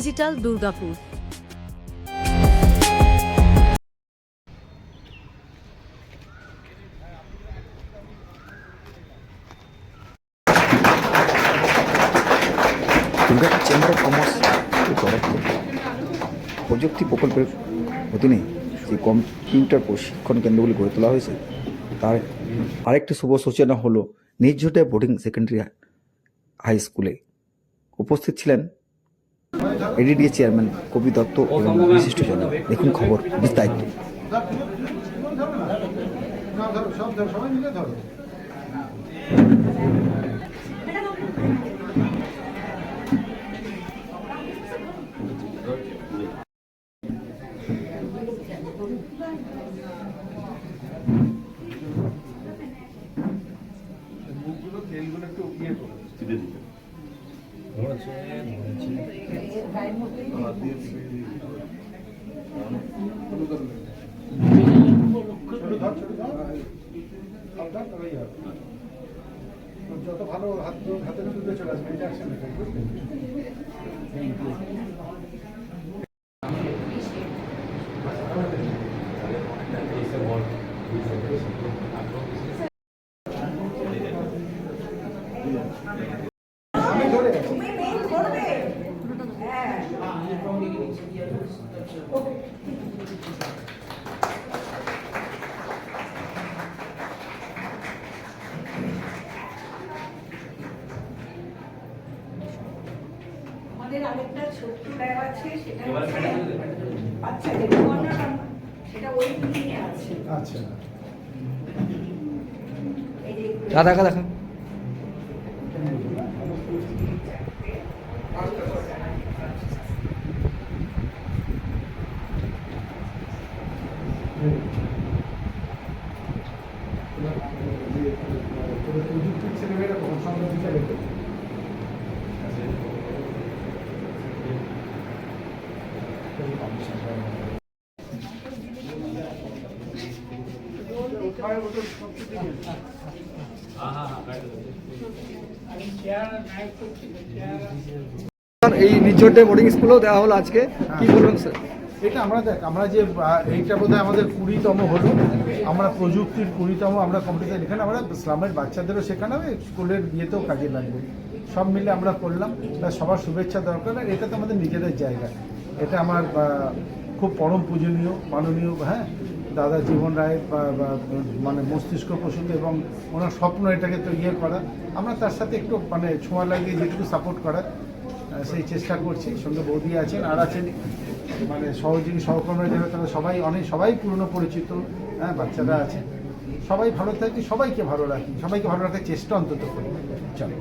Digital Durgapur. Durgapur chamber of commerce তরফ থেকে প্রযুক্তি প্রকল্পের অধীনে যে কম্পিউটার প্রশিক্ষণ কেন্দ্রগুলি গড়ে তোলা হয়েছে তার আরেকটি শুভ সূচনা হলো নির্ঝুটে বোর্ডিং সেকেন্ডারি হাই স্কুলে। উপস্থিত ছিলেন এডিডিএ চেয়ারম্যান কবি দত্ত এবং বিশিষ্টজন। দেখুন খবর বিস্তারিত। যত ভালো হাতে তুলে চলে আসবে এটা আসছে না। আমাদের আরেকটা ছোট্ট ল্যাব আছে, সেটা আচ্ছা সেটা ওই নিয়ে আছে। আচ্ছা দেখা দেখা প্রযুক্তির ছেলেমেয়েরা সংবাদ দিতে গেলে এই নির্ঝুটে বোর্ডিং স্কুলেও দেওয়া হলো আজকে, কি বলবেন স্যার? এটা আমরা যে এইটা বোধহয় আমাদের 20তম হলো। আমরা প্রযুক্তির 20তম আমরা কম্পিটিশন এখানে আমরা ইসলামের বাচ্চাদেরও শেখানো হবে, স্কুলের বিয়েতেও কাজে লাগবে, সব মিলে আমরা করলাম। সবার শুভেচ্ছা দরকার। আর এটা তো আমাদের নিজেদের জায়গা। এটা আমার খুব পরম পূজনীয় মাননীয় দাদা জীবন রায়ের মানে মস্তিষ্ক প্রসূত এবং ওনার স্বপ্ন এটাকে তো করা। আমরা তার সাথে একটু ছোঁয়া লাগিয়ে যেটুকু সাপোর্ট করা সেই চেষ্টা করছি। সঙ্গে বৌদি আছেন আর আছেন সহযোগী সহকর্মী যারা, তারা সবাই পুরনো পরিচিত। বাচ্চারা আছে, সবাই ভালো থাকি, সবাইকে ভালো রাখি, সবাইকে ভালো রাখার চেষ্টা অন্তত করি। চলো।